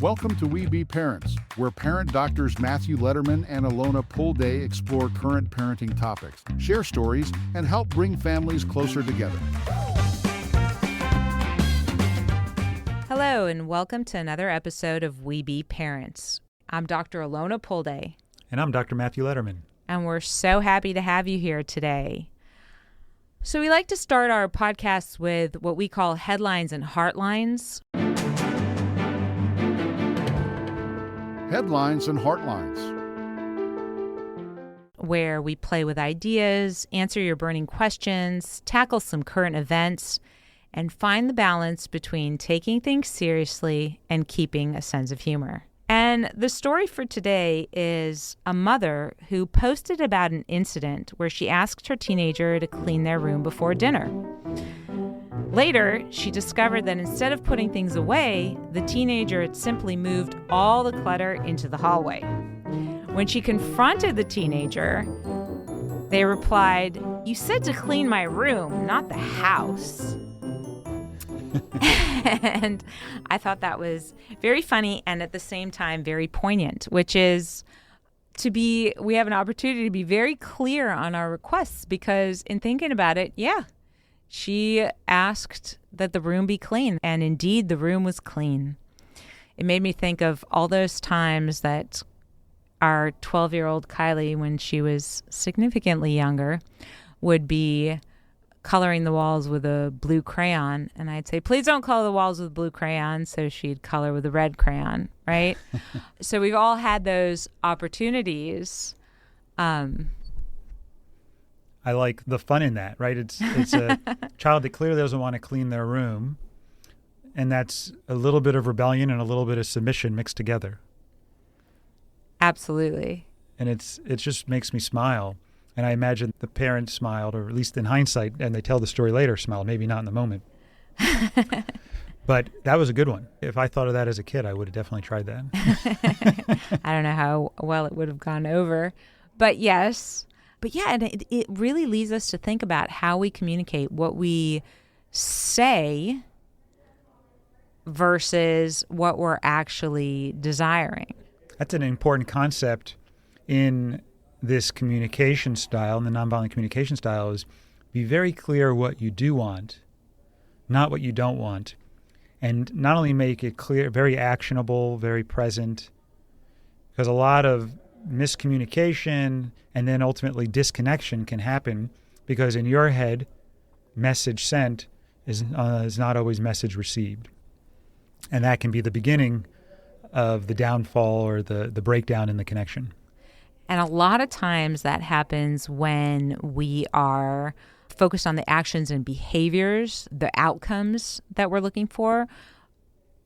Welcome to We Be Parents, where parent doctors Matthew Lederman and Alona Pulde explore current parenting topics, share stories, and help bring families closer together. Hello, and welcome to another episode of We Be Parents. I'm Dr. Alona Pulde. And I'm Dr. Matthew Lederman. And we're so happy to have you here today. So we like to start our podcasts with what we call headlines and heartlines. Headlines and Heartlines, where we play with ideas, answer your burning questions, tackle some current events, and find the balance between taking things seriously and keeping a sense of humor. And the story for today is a mother who posted about an incident where she asked her teenager to clean their room before dinner. Later, she discovered that instead of putting things away, the teenager had simply moved all the clutter into the hallway. When she confronted the teenager, they replied, "You said to clean my room, not the house." And I thought that was very funny and at the same time very poignant, which is we have an opportunity to be very clear on our requests because in thinking about it, she asked that the room be clean, and indeed the room was clean. It made me think of all those times that our 12-year-old Kylie, when she was significantly younger, would be coloring the walls with a blue crayon, and I'd say, "Please don't color the walls with blue crayon," so she'd color with a red crayon, right? So we've all had those opportunities. I like the fun in that, right? It's a child that clearly doesn't want to clean their room, and that's a little bit of rebellion and a little bit of submission mixed together. Absolutely. And it just makes me smile. And I imagine the parent smiled, or at least in hindsight, and they tell the story later, smiled, maybe not in the moment. But that was a good one. If I thought of that as a kid, I would have definitely tried that. I don't know how well it would have gone over, but yes. But yeah, and it really leads us to think about how we communicate, what we say versus what we're actually desiring. That's an important concept in this communication style, and the nonviolent communication style is be very clear what you do want, not what you don't want. And not only make it clear, very actionable, very present, because a lot of miscommunication and then ultimately disconnection can happen because in your head, message sent is not always message received. And that can be the beginning of the downfall or the breakdown in the connection. And a lot of times that happens when we are focused on the actions and behaviors, the outcomes that we're looking for,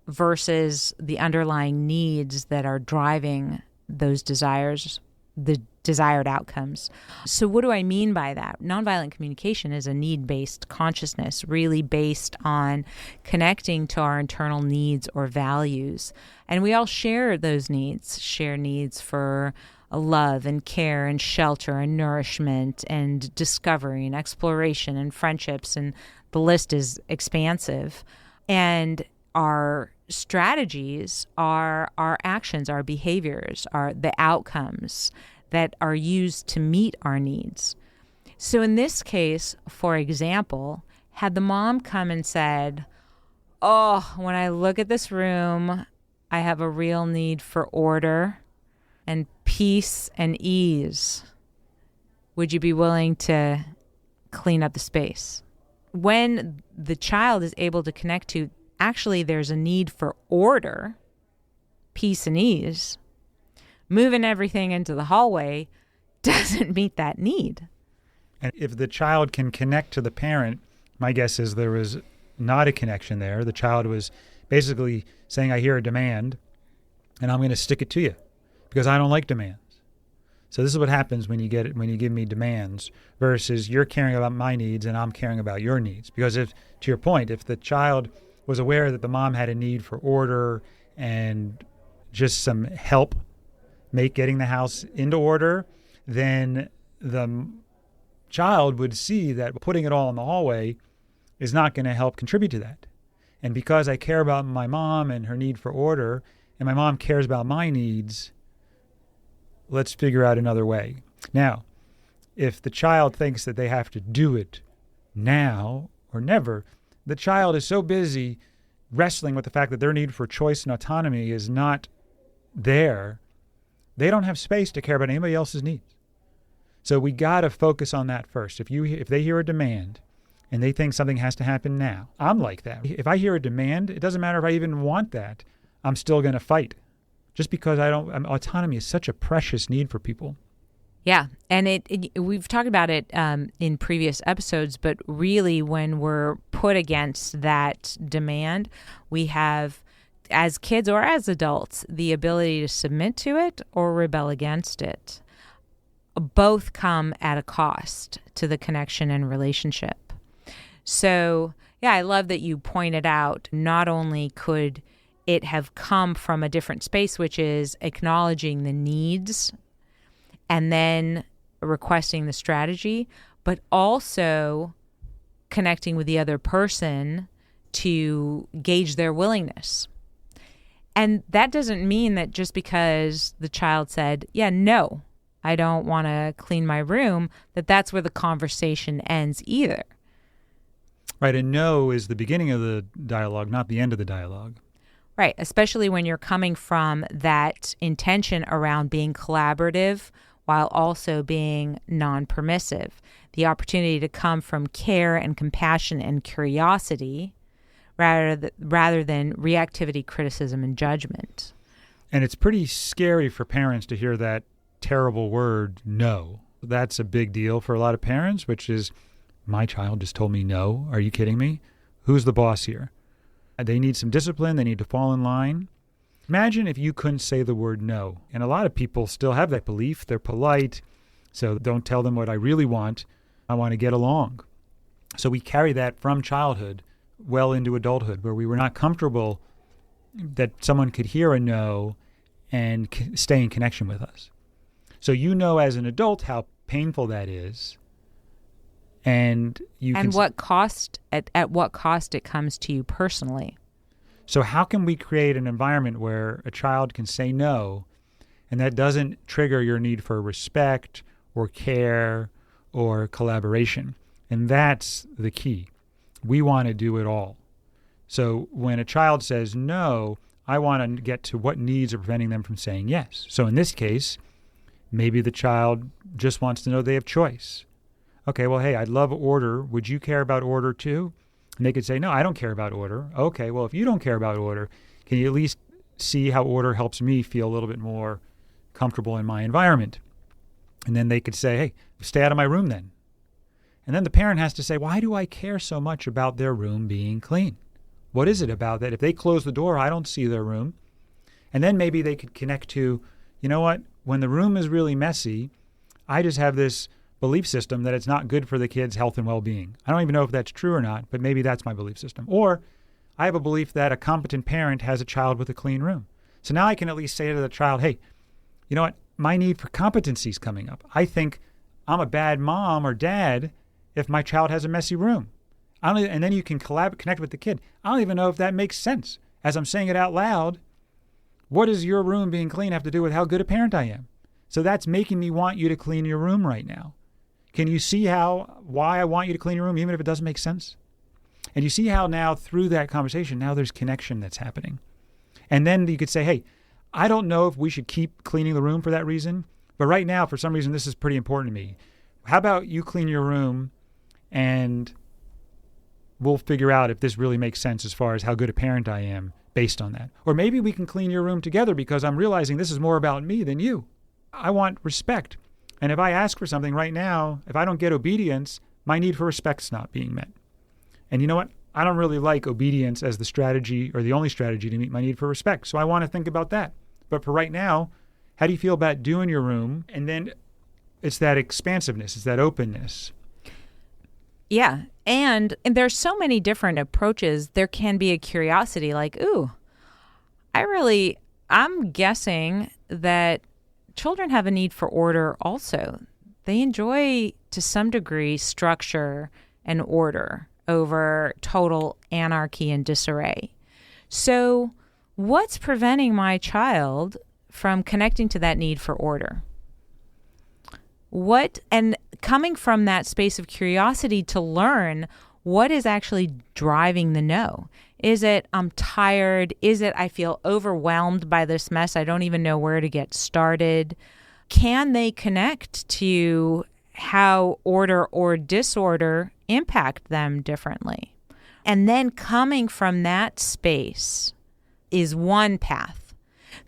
versus the underlying needs that are driving those desires, the desired outcomes. So what do I mean by that? Nonviolent communication is a need-based consciousness, really based on connecting to our internal needs or values. And we all share those needs, share needs for love and care and shelter and nourishment and discovery and exploration and friendships, and the list is expansive. And our strategies are our actions, our behaviors, are the outcomes that are used to meet our needs. So in this case, for example, had the mom come and said, "Oh, when I look at this room, I have a real need for order and peace and ease. Would you be willing to clean up the space?" When the child is able to connect to, actually, there's a need for order, peace and ease, moving everything into the hallway doesn't meet that need. And if the child can connect to the parent, my guess is there was not a connection there. The child was basically saying, "I hear a demand, and I'm going to stick it to you because I don't like demands." So this is what happens when you give me demands versus you're caring about my needs and I'm caring about your needs. Because to your point, if the child was aware that the mom had a need for order and just some help getting the house into order, then the child would see that putting it all in the hallway is not going to help contribute to that. And because I care about my mom and her need for order, and my mom cares about my needs. Let's figure out another way. Now, if the child thinks that they have to do it now or never, the child is so busy wrestling with the fact that their need for choice and autonomy is not there, they don't have space to care about anybody else's needs. So we got to focus on that first. If they hear a demand and they think something has to happen now, I'm like that. If I hear a demand, it doesn't matter if I even want that, I'm still going to fight. Just because autonomy is such a precious need for people. Yeah, and we've talked about it in previous episodes, but really when we're put against that demand, we have, as kids or as adults, the ability to submit to it or rebel against it. Both come at a cost to the connection and relationship. So, yeah, I love that you pointed out not only could it have come from a different space, which is acknowledging the needs and then requesting the strategy, but also connecting with the other person to gauge their willingness. And that doesn't mean that just because the child said, yeah, no, I don't want to clean my room, that's where the conversation ends either. Right, and no is the beginning of the dialogue, not the end of the dialogue. Right, especially when you're coming from that intention around being collaborative while also being non-permissive. The opportunity to come from care and compassion and curiosity rather than reactivity, criticism, and judgment. And it's pretty scary for parents to hear that terrible word, no. That's a big deal for a lot of parents, which is, my child just told me no. Are you kidding me? Who's the boss here? They need some discipline. They need to fall in line. Imagine if you couldn't say the word no. And a lot of people still have that belief. They're polite, so don't tell them what I really want. I want to get along. So we carry that from childhood well into adulthood, where we were not comfortable that someone could hear a no and stay in connection with us. So you know as an adult how painful that is. And what cost at what cost it comes to you personally. So how can we create an environment where a child can say no, and that doesn't trigger your need for respect or care or collaboration? And that's the key. We want to do it all. So when a child says no, I want to get to what needs are preventing them from saying yes. So in this case, maybe the child just wants to know they have choice. Okay, well, hey, I'd love order. Would you care about order too? And they could say, no, I don't care about order. Okay, well, if you don't care about order, can you at least see how order helps me feel a little bit more comfortable in my environment? And then they could say, hey, stay out of my room then. And then the parent has to say, why do I care so much about their room being clean? What is it about that? If they close the door, I don't see their room. And then maybe they could connect to, you know what, when the room is really messy, I just have this belief system that it's not good for the kid's health and well-being. I don't even know if that's true or not, but maybe that's my belief system. Or I have a belief that a competent parent has a child with a clean room. So now I can at least say to the child, hey, you know what? My need for competency is coming up. I think I'm a bad mom or dad if my child has a messy room. And then you can connect with the kid. I don't even know if that makes sense. As I'm saying it out loud, what does your room being clean have to do with how good a parent I am? So that's making me want you to clean your room right now. Can you see why I want you to clean your room, even if it doesn't make sense? And you see how now through that conversation, now there's connection that's happening. And then you could say, hey, I don't know if we should keep cleaning the room for that reason, but right now, for some reason, this is pretty important to me. How about you clean your room and we'll figure out if this really makes sense as far as how good a parent I am based on that. Or maybe we can clean your room together because I'm realizing this is more about me than you. I want respect. And if I ask for something right now, if I don't get obedience, my need for respect's not being met. And you know what? I don't really like obedience as the strategy or the only strategy to meet my need for respect. So I want to think about that. But for right now, how do you feel about doing your room? And then it's that expansiveness, it's that openness. Yeah. And there's so many different approaches. There can be a curiosity like, ooh, I'm guessing that children have a need for order also. They enjoy, to some degree, structure and order over total anarchy and disarray. So what's preventing my child from connecting to that need for order? And coming from that space of curiosity to learn what is actually driving the no. Is it I'm tired? Is it I feel overwhelmed by this mess? I don't even know where to get started. Can they connect to how order or disorder impact them differently? And then coming from that space is one path.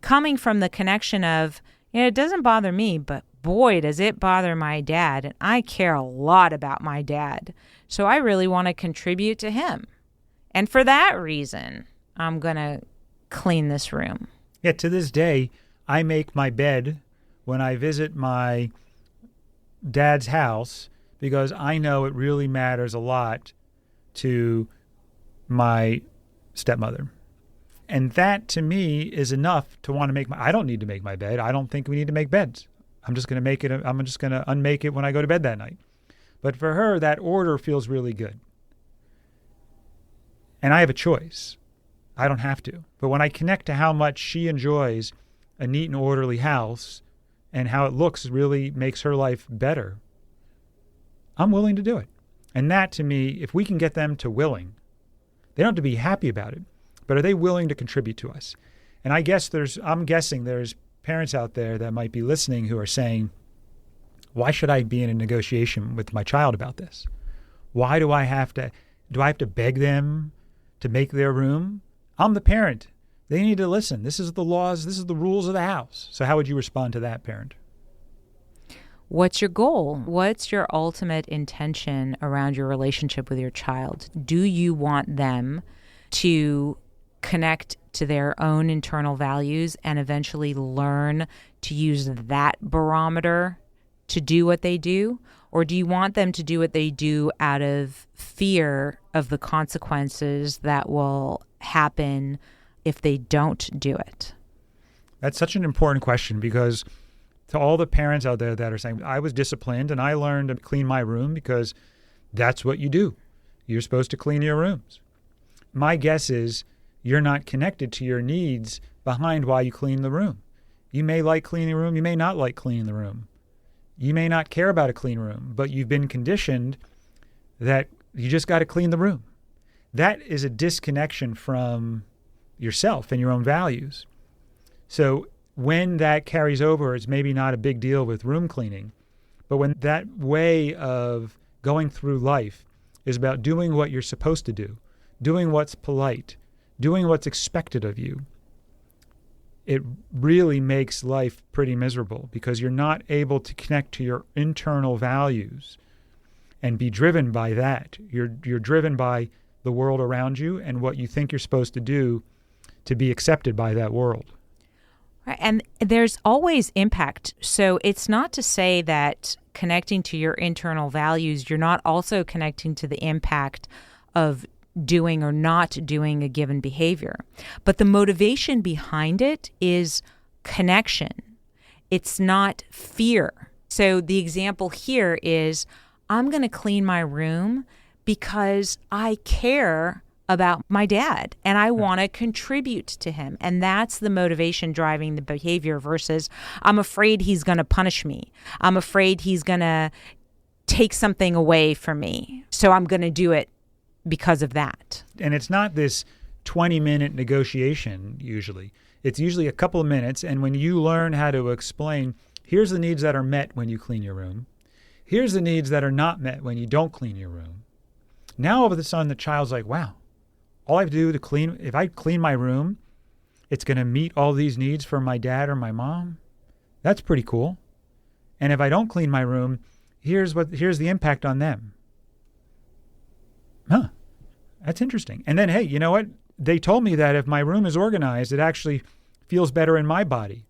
Coming from the connection of, it doesn't bother me, but boy, does it bother my dad. And I care a lot about my dad. So I really want to contribute to him. And for that reason, I'm going to clean this room. Yeah, to this day, I make my bed when I visit my dad's house because I know it really matters a lot to my stepmother. And that to me is enough to want to I don't need to make my bed. I don't think we need to make beds. I'm just going to unmake it when I go to bed that night. But for her, that order feels really good. And I have a choice. I don't have to. But when I connect to how much she enjoys a neat and orderly house and how it looks really makes her life better, I'm willing to do it. And that to me, if we can get them to willing, they don't have to be happy about it, but are they willing to contribute to us? And I'm guessing there's parents out there that might be listening who are saying, why should I be in a negotiation with my child about this? Why do I have to beg them to make their room? I'm the parent. They need to listen. This is the laws. This is the rules of the house. So how would you respond to that, parent? What's your goal? What's your ultimate intention around your relationship with your child? Do you want them to connect to their own internal values and eventually learn to use that barometer to do what they do? Or do you want them to do what they do out of fear of the consequences that will happen if they don't do it? That's such an important question because to all the parents out there that are saying, I was disciplined and I learned to clean my room because that's what you do. You're supposed to clean your rooms. My guess is you're not connected to your needs behind why you clean the room. You may like cleaning the room. You may not like cleaning the room. You may not care about a clean room, but you've been conditioned that you just got to clean the room. That is a disconnection from yourself and your own values. So when that carries over, it's maybe not a big deal with room cleaning, but when that way of going through life is about doing what you're supposed to do, doing what's polite, doing what's expected of you, it really makes life pretty miserable because you're not able to connect to your internal values and be driven by that. You're driven by the world around you and what you think you're supposed to do to be accepted by that world. Right. And there's always impact. So it's not to say that connecting to your internal values, you're not also connecting to the impact of doing or not doing a given behavior. But the motivation behind it is connection. It's not fear. So the example here is, I'm going to clean my room because I care about my dad and I want to contribute to him. And that's the motivation driving the behavior versus I'm afraid he's going to punish me. I'm afraid he's going to take something away from me. So I'm going to do it because of that. And it's not this 20-minute negotiation usually. It's usually a couple of minutes. And when you learn how to explain, here's the needs that are met when you clean your room. Here's the needs that are not met when you don't clean your room. Now all of a sudden the child's like, wow, all I have to do to clean, if I clean my room, it's going to meet all these needs for my dad or my mom. That's pretty cool. And if I don't clean my room, here's the impact on them. Huh, that's interesting. And then, hey, you know what? They told me that if my room is organized, it actually feels better in my body.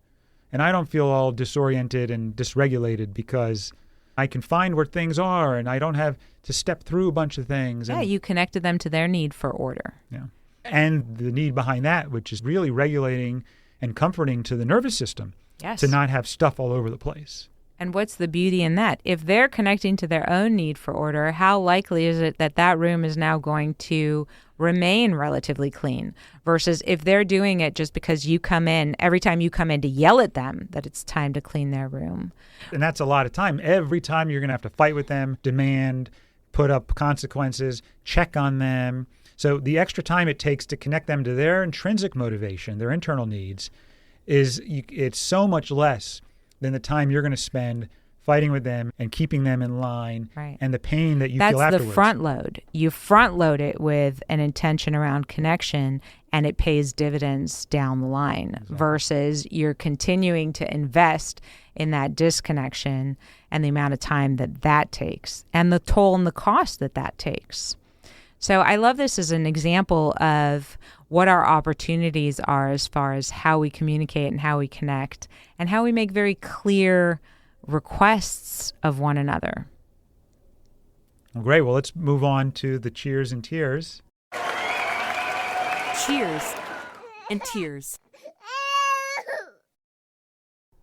And I don't feel all disoriented and dysregulated because I can find where things are and I don't have to step through a bunch of things. Yeah, you connected them to their need for order. Yeah. And the need behind that, which is really regulating and comforting to the nervous system. Yes. To not have stuff all over the place. And what's the beauty in that? If they're connecting to their own need for order, how likely is it that that room is now going to remain relatively clean versus if they're doing it just because you come in, every time you come in to yell at them that it's time to clean their room. And that's a lot of time. Every time you're going to have to fight with them, demand, put up consequences, check on them. So the extra time it takes to connect them to their intrinsic motivation, their internal needs, it's so much less than the time you're going to spend fighting with them and keeping them in line, right, and the pain that you feel afterwards. That's the front load. You front load it with an intention around connection, and it pays dividends down the line. Exactly. Versus you're continuing to invest in that disconnection and the amount of time that takes and the toll and the cost that takes. So I love this as an example of what our opportunities are as far as how we communicate and how we connect and how we make very clear requests of one another. Well, great. Well, let's move on to the cheers and tears. Cheers and tears.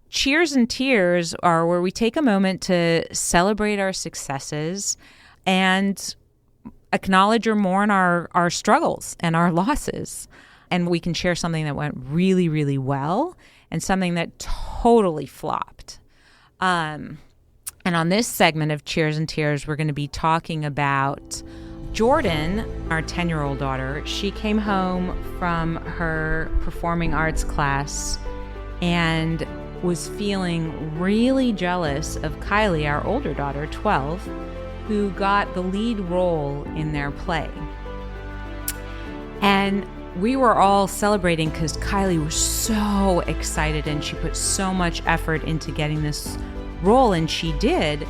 Cheers and tears are where we take a moment to celebrate our successes and acknowledge or mourn our struggles and our losses. And we can share something that went really, really well and something that totally flopped. And on this segment of Cheers and Tears, we're going to be talking about Jordan, our 10-year-old daughter. She came home from her performing arts class and was feeling really jealous of Kylie, our older daughter, 12, who got the lead role in their play. And we were all celebrating because Kylie was so excited and she put so much effort into getting this role, and she did.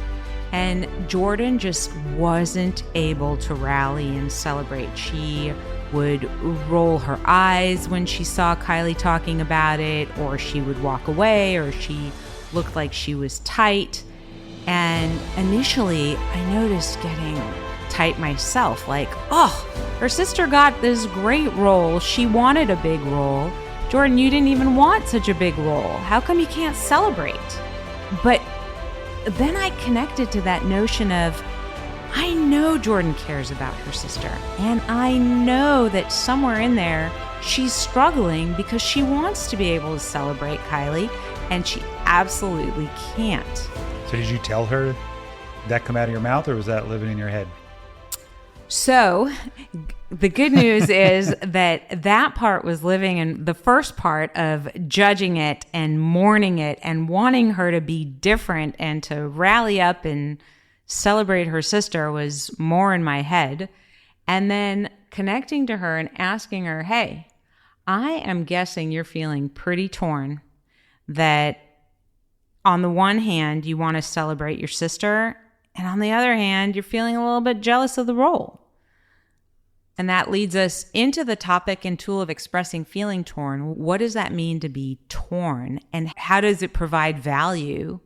And Jordan just wasn't able to rally and celebrate. She would roll her eyes when she saw Kylie talking about it, or she would walk away, or she looked like she was tight. And initially, I noticed getting tight myself, like, oh, her sister got this great role. She wanted a big role. Jordan, you didn't even want such a big role. How come you can't celebrate? But then I connected to that notion of, I know Jordan cares about her sister, and I know that somewhere in there, she's struggling because she wants to be able to celebrate Kylie, and she absolutely can't. So did you tell her that come out of your mouth, or was that living in your head? So the good news is that part was living in the first part of judging it and mourning it and wanting her to be different and to rally up and celebrate her sister was more in my head. And then connecting to her and asking her, hey, I am guessing you're feeling pretty torn, that on the one hand, you want to celebrate your sister, and on the other hand, you're feeling a little bit jealous of the role. And that leads us into the topic and tool of expressing feeling torn. What does that mean to be torn? And how does it provide value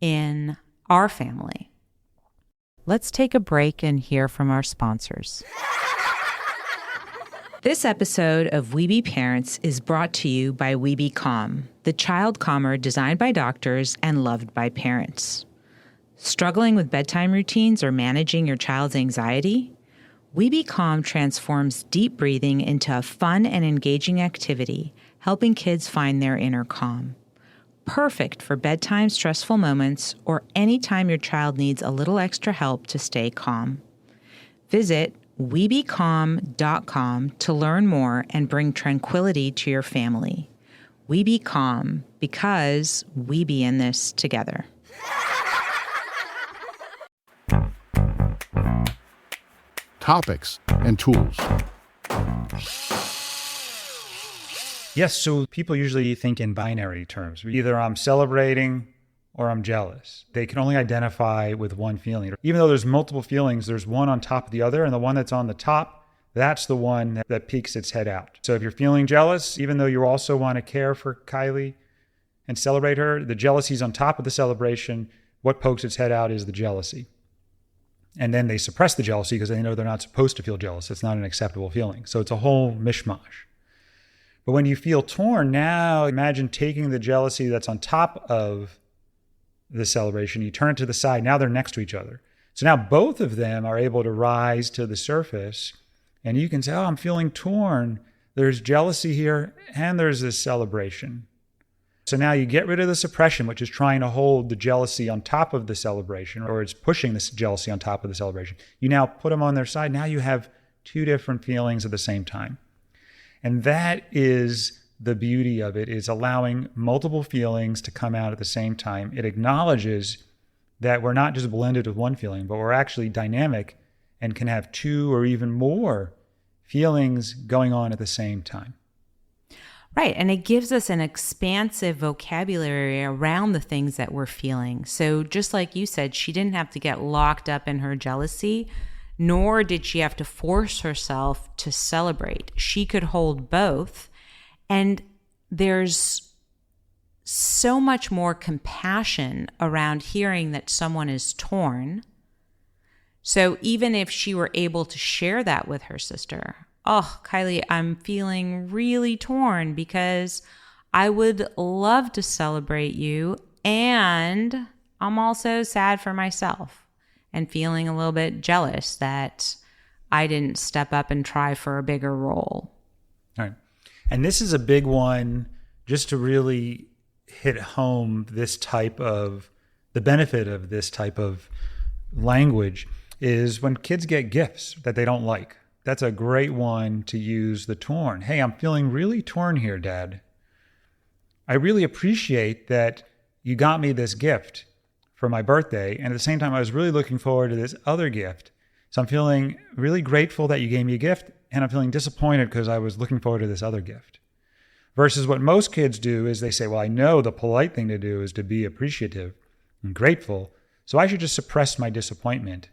in our family? Let's take a break and hear from our sponsors. This episode of Webe Pärents is brought to you by Webe Calm, the child calmer designed by doctors and loved by parents. Struggling with bedtime routines or managing your child's anxiety? Webe Calm transforms deep breathing into a fun and engaging activity, helping kids find their inner calm. Perfect for bedtime stressful moments or anytime your child needs a little extra help to stay calm. Visit webecalm.com to learn more and bring tranquility to your family. Webe Calm, because we be in this together. Topics and tools. Yes, so people usually think in binary terms. Either I'm celebrating or I'm jealous. They can only identify with one feeling. Even though there's multiple feelings, there's one on top of the other, and the one that's on the top, that's the one that peeks its head out. So if you're feeling jealous, even though you also want to care for Kylie and celebrate her, the jealousy's on top of the celebration. What pokes its head out is the jealousy. And then they suppress the jealousy because they know they're not supposed to feel jealous. It's not an acceptable feeling. So it's a whole mishmash. But when you feel torn, now imagine taking the jealousy that's on top of the celebration. You turn it to the side. Now they're next to each other. So now both of them are able to rise to the surface, and you can say, oh, I'm feeling torn. There's jealousy here, and there's this celebration. So now you get rid of the suppression, which is trying to hold the jealousy on top of the celebration, or it's pushing this jealousy on top of the celebration. You now put them on their side. Now you have two different feelings at the same time. And that is the beauty of it, is allowing multiple feelings to come out at the same time. It acknowledges that we're not just blended with one feeling, but we're actually dynamic and can have two or even more feelings going on at the same time. Right. And it gives us an expansive vocabulary around the things that we're feeling. So just like you said, she didn't have to get locked up in her jealousy, nor did she have to force herself to celebrate. She could hold both. And there's so much more compassion around hearing that someone is torn. So even if she were able to share that with her sister, oh, Kylie, I'm feeling really torn because I would love to celebrate you, and I'm also sad for myself and feeling a little bit jealous that I didn't step up and try for a bigger role. All right. And this is a big one, just to really hit home the benefit of this type of language is when kids get gifts that they don't like. That's a great one to use the torn. Hey, I'm feeling really torn here, Dad. I really appreciate that you got me this gift for my birthday. And at the same time, I was really looking forward to this other gift. So I'm feeling really grateful that you gave me a gift, and I'm feeling disappointed because I was looking forward to this other gift. Versus what most kids do is they say, well, I know the polite thing to do is to be appreciative and grateful, so I should just suppress my disappointment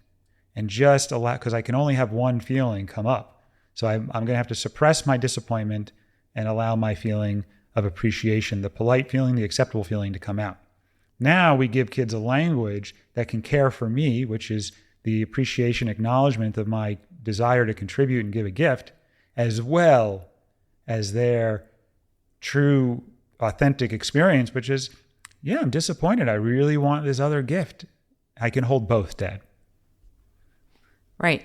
and just allow, because I can only have one feeling come up. So I'm going to have to suppress my disappointment and allow my feeling of appreciation, the polite feeling, the acceptable feeling to come out. Now we give kids a language that can care for me, which is the appreciation, acknowledgement of my desire to contribute and give a gift, as well as their true, authentic experience, which is, yeah, I'm disappointed. I really want this other gift. I can hold both, Dad. Right.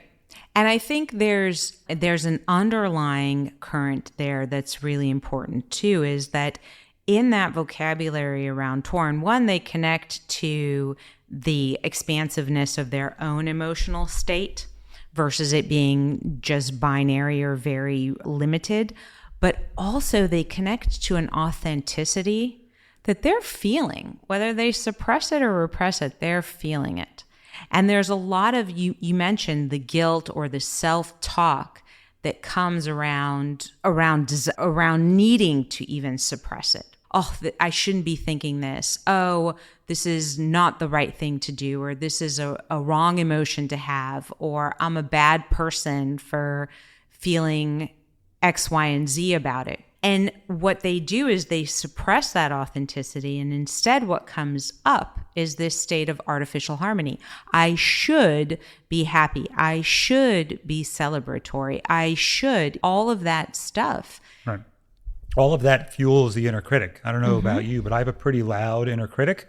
And I think there's an underlying current there that's really important too, is that in that vocabulary around torn, one, they connect to the expansiveness of their own emotional state versus it being just binary or very limited. But also they connect to an authenticity that they're feeling, whether they suppress it or repress it, they're feeling it. And there's a lot of, you mentioned the guilt or the self-talk that comes around needing to even suppress it. Oh, I shouldn't be thinking this. Oh, this is not the right thing to do, or this is a wrong emotion to have, or I'm a bad person for feeling X, Y, and Z about it. And what they do is they suppress that authenticity, and instead what comes up is this state of artificial harmony. I should be happy. I should be celebratory. I should, all of that stuff. Right. All of that fuels the inner critic. I don't know about you, but I have a pretty loud inner critic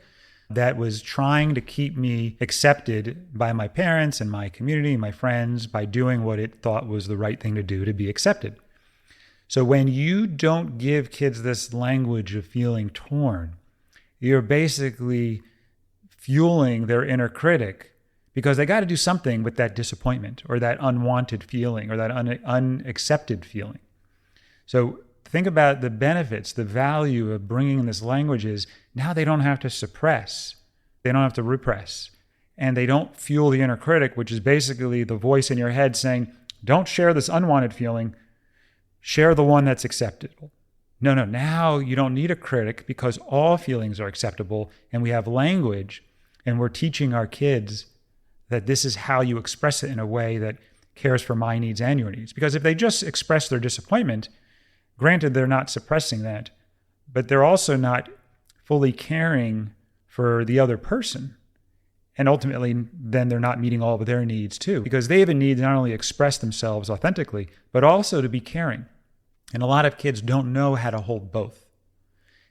that was trying to keep me accepted by my parents and my community and my friends by doing what it thought was the right thing to do to be accepted. So when you don't give kids this language of feeling torn, you're basically fueling their inner critic because they got to do something with that disappointment or that unwanted feeling or that unaccepted feeling. So think about the benefits, the value of bringing in this language is now they don't have to suppress. They don't have to repress. And they don't fuel the inner critic, which is basically the voice in your head saying, don't share this unwanted feeling. Share the one that's acceptable. No, now you don't need a critic because all feelings are acceptable and we have language and we're teaching our kids that this is how you express it in a way that cares for my needs and your needs. Because if they just express their disappointment, granted they're not suppressing that, but they're also not fully caring for the other person. And ultimately, then they're not meeting all of their needs too, because they have a need to not only express themselves authentically, but also to be caring. And a lot of kids don't know how to hold both.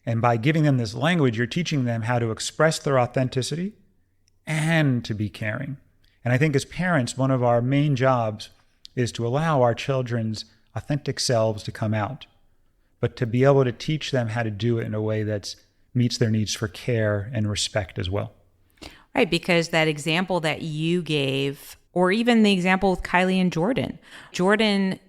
And by giving them this language, you're teaching them how to express their authenticity and to be caring. And I think as parents, one of our main jobs is to allow our children's authentic selves to come out, but to be able to teach them how to do it in a way that meets their needs for care and respect as well. Right, because that example that you gave, or even the example with Kylie and Jordan, Jordan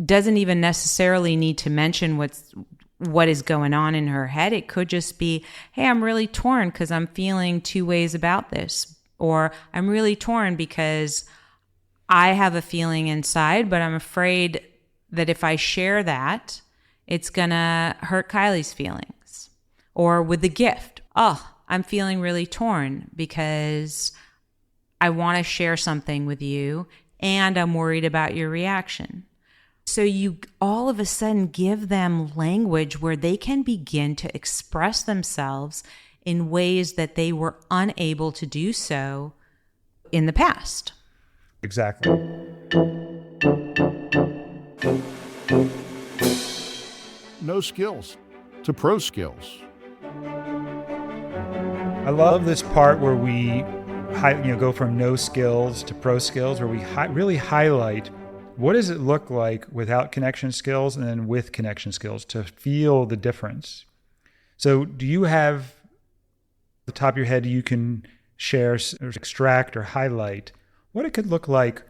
doesn't even necessarily need to mention what is going on in her head. It could just be, hey, I'm really torn because I'm feeling two ways about this. Or I'm really torn because I have a feeling inside, but I'm afraid that if I share that, it's going to hurt Kylie's feelings. Or with the gift, oh, I'm feeling really torn because I want to share something with you and I'm worried about your reaction. So you all of a sudden give them language where they can begin to express themselves in ways that they were unable to do so in the past. Exactly. No skills to pro skills. I love this part where we go from no skills to pro skills, where we really highlight what does it look like without connection skills and then with connection skills to feel the difference. So do you have the top of your head you can share or extract or highlight what it could look like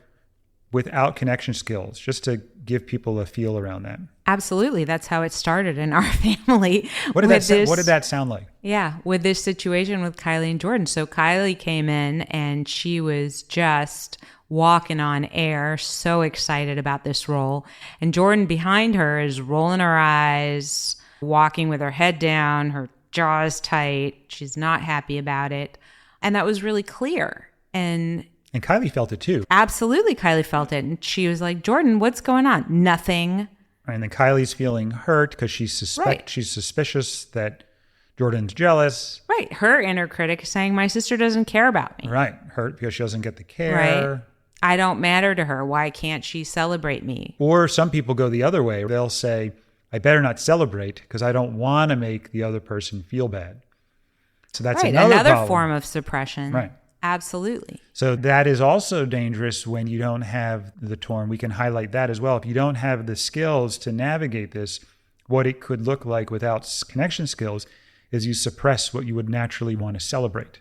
without connection skills, just to give people a feel around that? Absolutely. That's how it started in our family. What did that sound like? Yeah, with this situation with Kylie and Jordan. So Kylie came in and she was just walking on air, so excited about this role. And Jordan behind her is rolling her eyes, walking with her head down, her jaws tight. She's not happy about it. And that was really clear. And Kylie felt it too. Absolutely, Kylie felt it. And she was like, Jordan, what's going on? Nothing. And then Kylie's feeling hurt because she's suspicious that Jordan's jealous. Right. Her inner critic is saying, my sister doesn't care about me. Right. Hurt because she doesn't get the care. Right. I don't matter to her. Why can't she celebrate me? Or some people go the other way. They'll say, I better not celebrate because I don't want to make the other person feel bad. So that's another problem. Form of suppression. Right. Absolutely. So that is also dangerous when you don't have the torn. We can highlight that as well. If you don't have the skills to navigate this, what it could look like without connection skills is you suppress what you would naturally want to celebrate.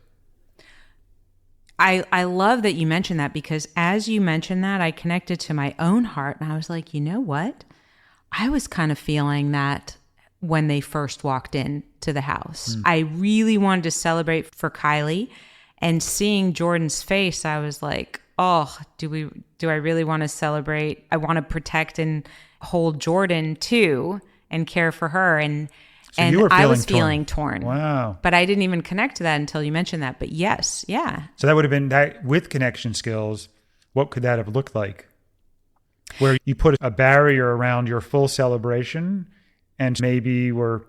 I love that you mentioned that, because as you mentioned that, I connected to my own heart and I was like, you know what? I was kind of feeling that when they first walked into the house. I really wanted to celebrate for Kylie, and seeing Jordan's face, I was like, oh, do I really want to celebrate? I want to protect and hold Jordan too and care for her. And I was feeling torn. Wow. But I didn't even connect to that until you mentioned that. But yes, yeah. So that would have been that with connection skills. What could that have looked like? Where you put a barrier around your full celebration and maybe we're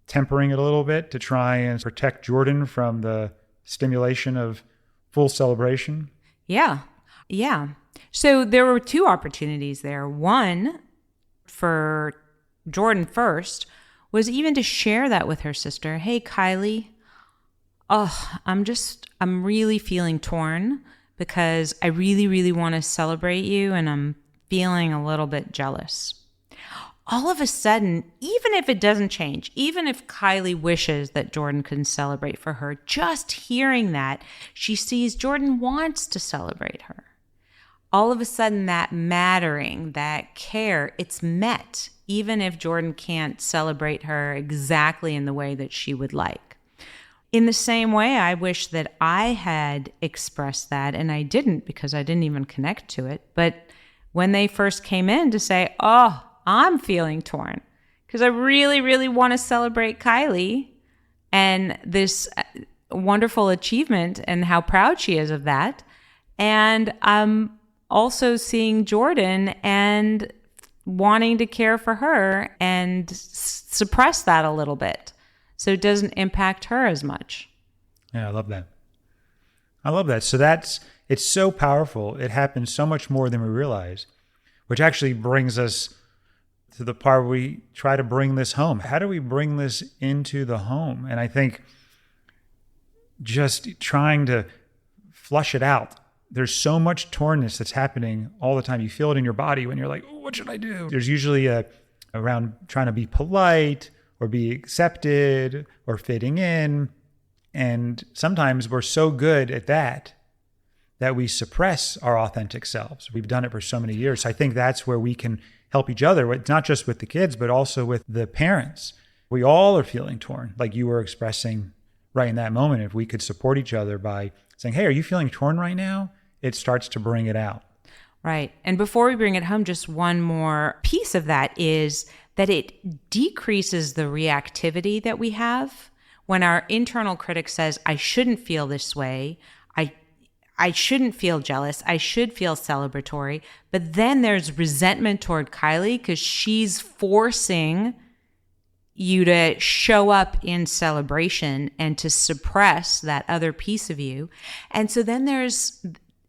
tempering it a little bit to try and protect Jordan from the stimulation of full celebration? Yeah. Yeah. So there were two opportunities there. One, for Jordan first, was even to share that with her sister. Hey, Kylie, I'm really feeling torn because I really, really want to celebrate you and I'm feeling a little bit jealous. All of a sudden, even if it doesn't change, even if Kylie wishes that Jordan can celebrate for her, just hearing that, she sees Jordan wants to celebrate her. All of a sudden, that mattering, that care, it's met, even if Jordan can't celebrate her exactly in the way that she would like. In the same way, I wish that I had expressed that, and I didn't because I didn't even connect to it. But when they first came in to say, oh, I'm feeling torn because I really, really want to celebrate Kylie and this wonderful achievement and how proud she is of that. And I'm also seeing Jordan and wanting to care for her and suppress that a little bit so it doesn't impact her as much. Yeah, I love that. So it's so powerful. It happens so much more than we realize, which actually brings us to the part where we try to bring this home. How do we bring this into the home? And I think just trying to flush it out. There's so much tornness that's happening all the time. You feel it in your body when you're like, oh, what should I do? There's usually around trying to be polite or be accepted or fitting in. And sometimes we're so good at that we suppress our authentic selves. We've done it for so many years. So I think that's where we can help each other. It's not just with the kids, but also with the parents. We all are feeling torn, like you were expressing right in that moment. If we could support each other by saying, hey, are you feeling torn right now? It starts to bring it out. Right. And before we bring it home, just one more piece of that is that it decreases the reactivity that we have when our internal critic says, I shouldn't feel this way. I shouldn't feel jealous. I should feel celebratory. But then there's resentment toward Kylie because she's forcing you to show up in celebration and to suppress that other piece of you. And so then there's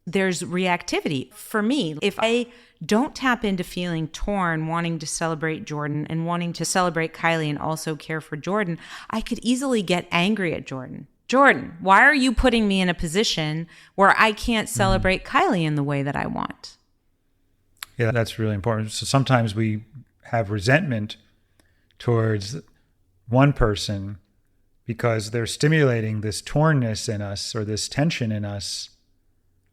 reactivity. For me, if I don't tap into feeling torn, wanting to celebrate Jordan and wanting to celebrate Kylie and also care for Jordan, I could easily get angry at Jordan. Jordan, why are you putting me in a position where I can't celebrate Kylie in the way that I want? Yeah, that's really important. So sometimes we have resentment towards one person because they're stimulating this tornness in us or this tension in us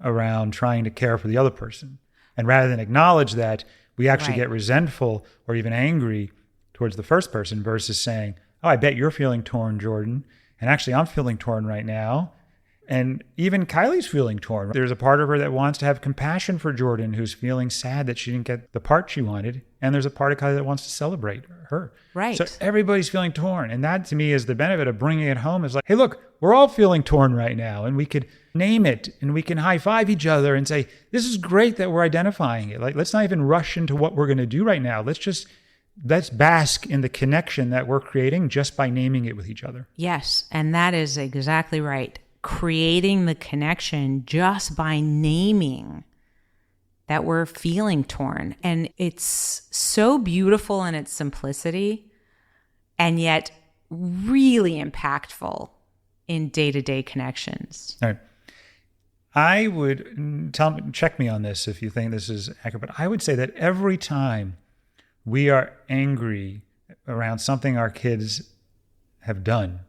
around trying to care for the other person. And rather than acknowledge that, we actually get resentful or even angry towards the first person versus saying, oh, I bet you're feeling torn, Jordan. And actually, I'm feeling torn right now. And even Kylie's feeling torn. There's a part of her that wants to have compassion for Jordan, who's feeling sad that she didn't get the part she wanted. And there's a part of Kylie that wants to celebrate her. Right. So everybody's feeling torn. And that, to me, is the benefit of bringing it home is like, hey, look, we're all feeling torn right now. And we could name it and we can high five each other and say, this is great that we're identifying it. Like, let's not even rush into what we're going to do right now. Let's bask in the connection that we're creating just by naming it with each other. Yes, and that is exactly right. Creating the connection just by naming that we're feeling torn. And it's so beautiful in its simplicity and yet really impactful in day-to-day connections. All right. I would check me on this if you think this is accurate, but I would say that every time we are angry around something our kids have done,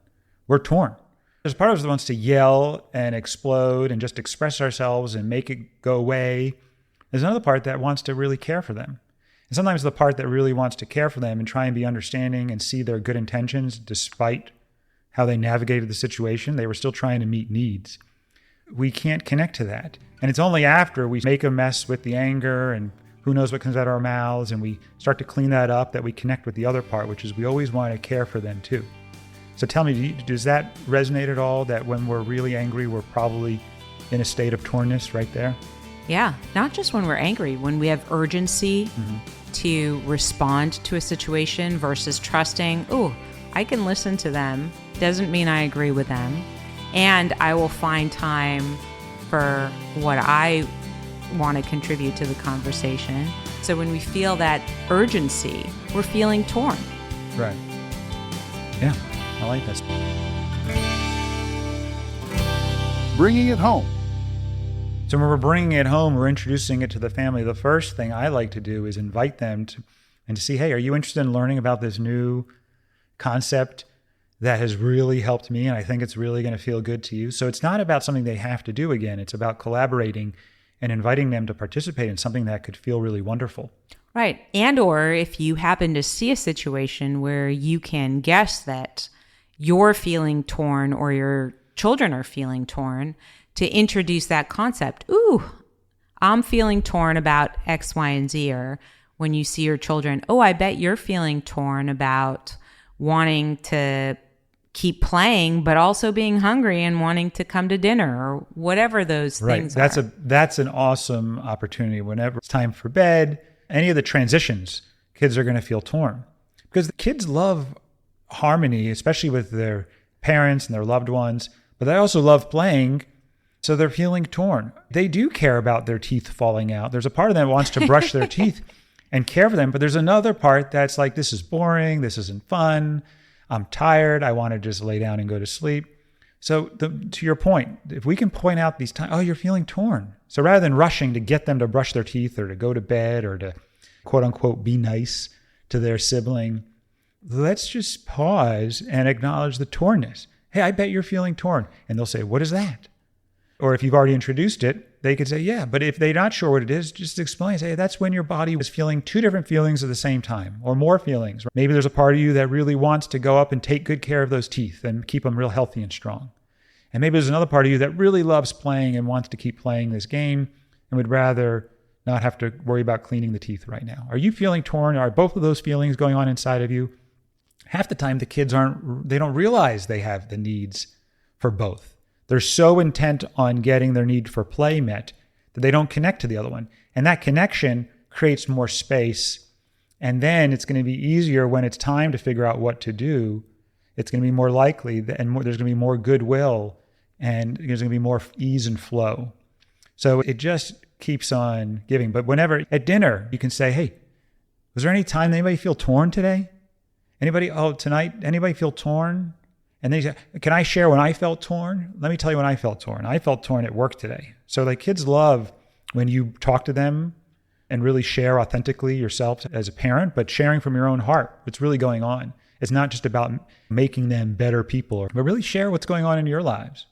we're torn. There's part of us that wants to yell and explode and just express ourselves and make it go away. There's another part that wants to really care for them. And sometimes the part that really wants to care for them and try and be understanding and see their good intentions despite how they navigated the situation, they were still trying to meet needs. We can't connect to that. And it's only after we make a mess with the anger and who knows what comes out of our mouths and we start to clean that up that we connect with the other part, which is we always want to care for them too. So tell me, does that resonate at all, that when we're really angry, we're probably in a state of tornness right there? Yeah, not just when we're angry, when we have urgency to respond to a situation versus trusting, oh, I can listen to them, doesn't mean I agree with them, and I will find time for what I want to contribute to the conversation. So when we feel that urgency, we're feeling torn. Right. Yeah, I like this. Bringing it home. So when we're bringing it home, we're introducing it to the family. The first thing I like to do is invite them to see, hey, are you interested in learning about this new concept that has really helped me? And I think it's really going to feel good to you. So it's not about something they have to do again. It's about collaborating and inviting them to participate in something that could feel really wonderful. Right. And or if you happen to see a situation where you can guess that you're feeling torn or your children are feeling torn, to introduce that concept. Ooh, I'm feeling torn about X, Y, and Z. Or when you see your children, oh, I bet you're feeling torn about wanting to keep playing, but also being hungry and wanting to come to dinner or whatever those things are. That's an awesome opportunity. Whenever it's time for bed, any of the transitions, kids are going to feel torn because the kids love harmony, especially with their parents and their loved ones, but they also love playing. So they're feeling torn. They do care about their teeth falling out. There's a part of them that wants to brush their teeth. and care for them. But there's another part that's like, this is boring. This isn't fun. I'm tired. I want to just lay down and go to sleep. So to your point, if we can point out these times, oh, you're feeling torn. So rather than rushing to get them to brush their teeth or to go to bed or to quote unquote be nice to their sibling, let's just pause and acknowledge the tornness. Hey, I bet you're feeling torn. And they'll say, what is that? Or if you've already introduced it, they could say, yeah. But if they're not sure what it is, just explain. Say, that's when your body was feeling two different feelings at the same time or more feelings. Maybe there's a part of you that really wants to go up and take good care of those teeth and keep them real healthy and strong. And maybe there's another part of you that really loves playing and wants to keep playing this game and would rather not have to worry about cleaning the teeth right now. Are you feeling torn? Are both of those feelings going on inside of you? Half the time the kids they don't realize they have the needs for both. They're so intent on getting their need for play met that they don't connect to the other one. And that connection creates more space. And then it's going to be easier when it's time to figure out what to do. It's going to be more likely and there's going to be more goodwill and there's going to be more ease and flow. So it just keeps on giving. But whenever at dinner, you can say, hey, was there any time anybody feel torn today? Tonight, anybody feel torn? And then you say, can I share when I felt torn? Let me tell you when I felt torn. I felt torn at work today. So like kids love when you talk to them and really share authentically yourself as a parent, but sharing from your own heart, what's really going on. It's not just about making them better people, but really share what's going on in your lives.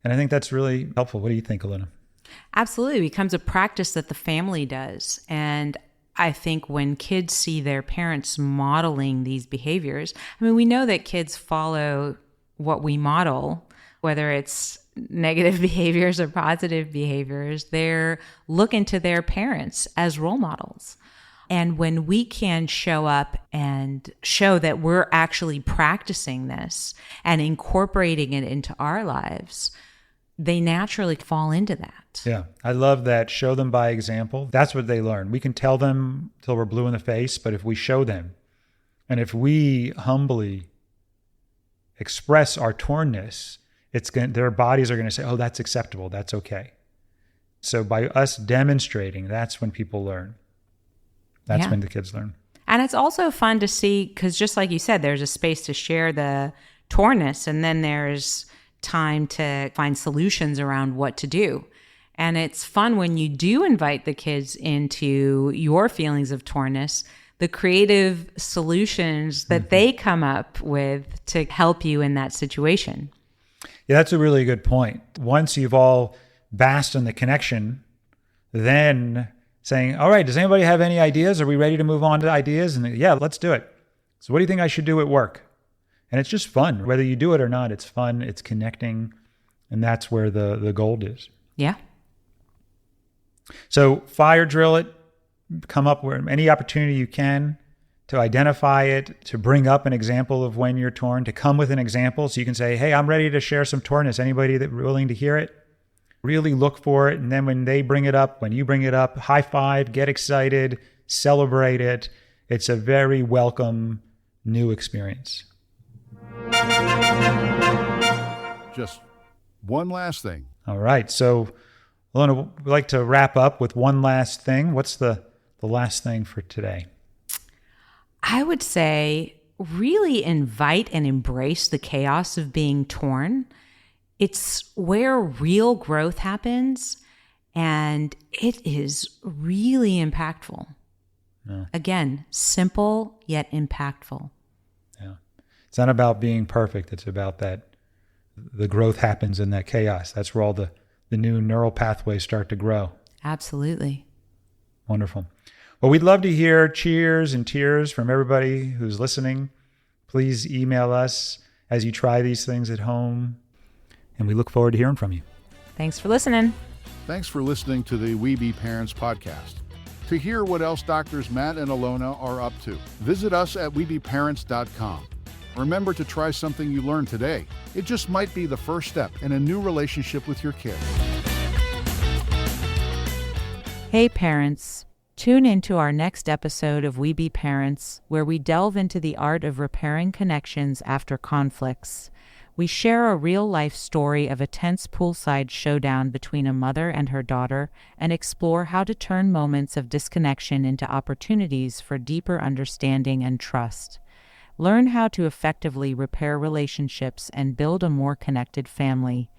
And I think that's really helpful. What do you think, Alona? Absolutely. It becomes a practice that the family does. And I think when kids see their parents modeling these behaviors, I mean, we know that kids follow what we model, whether it's negative behaviors or positive behaviors. They're looking to their parents as role models. And when we can show up and show that we're actually practicing this and incorporating it into our lives, they naturally fall into that. Yeah, I love that. Show them by example. That's what they learn. We can tell them till we're blue in the face, but if we show them, and if we humbly express our tornness, their bodies are going to say, oh, that's acceptable. That's okay. So by us demonstrating, that's when people learn. That's when the kids learn. And it's also fun to see, because just like you said, there's a space to share the tornness, and then there's time to find solutions around what to do. And it's fun when you do invite the kids into your feelings of tornness, the creative solutions that they come up with to help you in that situation. Yeah, that's a really good point. Once you've all basked in the connection, then saying, all right, does anybody have any ideas? Are we ready to move on to ideas? And yeah, let's do it. So what do you think I should do at work? And it's just fun. Whether you do it or not, it's fun, it's connecting, and that's where the gold is. Yeah. So fire drill it, come up with any opportunity you can to identify it, to bring up an example of when you're torn, to come with an example so you can say, hey, I'm ready to share some tornness. Anybody that willing to hear it? Really look for it. And then when they bring it up, when you bring it up, high five, get excited, celebrate it. It's a very welcome new experience. Just one last thing. All right. So, Alona, we'd like to wrap up with one last thing. What's the last thing for today? I would say really invite and embrace the chaos of being torn. It's where real growth happens, and it is really impactful. Yeah. Again, simple yet impactful. Yeah. It's not about being perfect. It's about that the growth happens in that chaos. That's where all the new neural pathways start to grow. Absolutely. Wonderful. Well, we'd love to hear cheers and tears from everybody who's listening. Please email us as you try these things at home. And we look forward to hearing from you. Thanks for listening. Thanks for listening to the Webe Pärents podcast. To hear what else Doctors Matt and Alona are up to, visit us at webepärents.com. Remember to try something you learned today. It just might be the first step in a new relationship with your kid. Hey parents, tune into our next episode of Webe Pärents, where we delve into the art of repairing connections after conflicts. We share a real-life story of a tense poolside showdown between a mother and her daughter and explore how to turn moments of disconnection into opportunities for deeper understanding and trust. Learn how to effectively repair relationships and build a more connected family.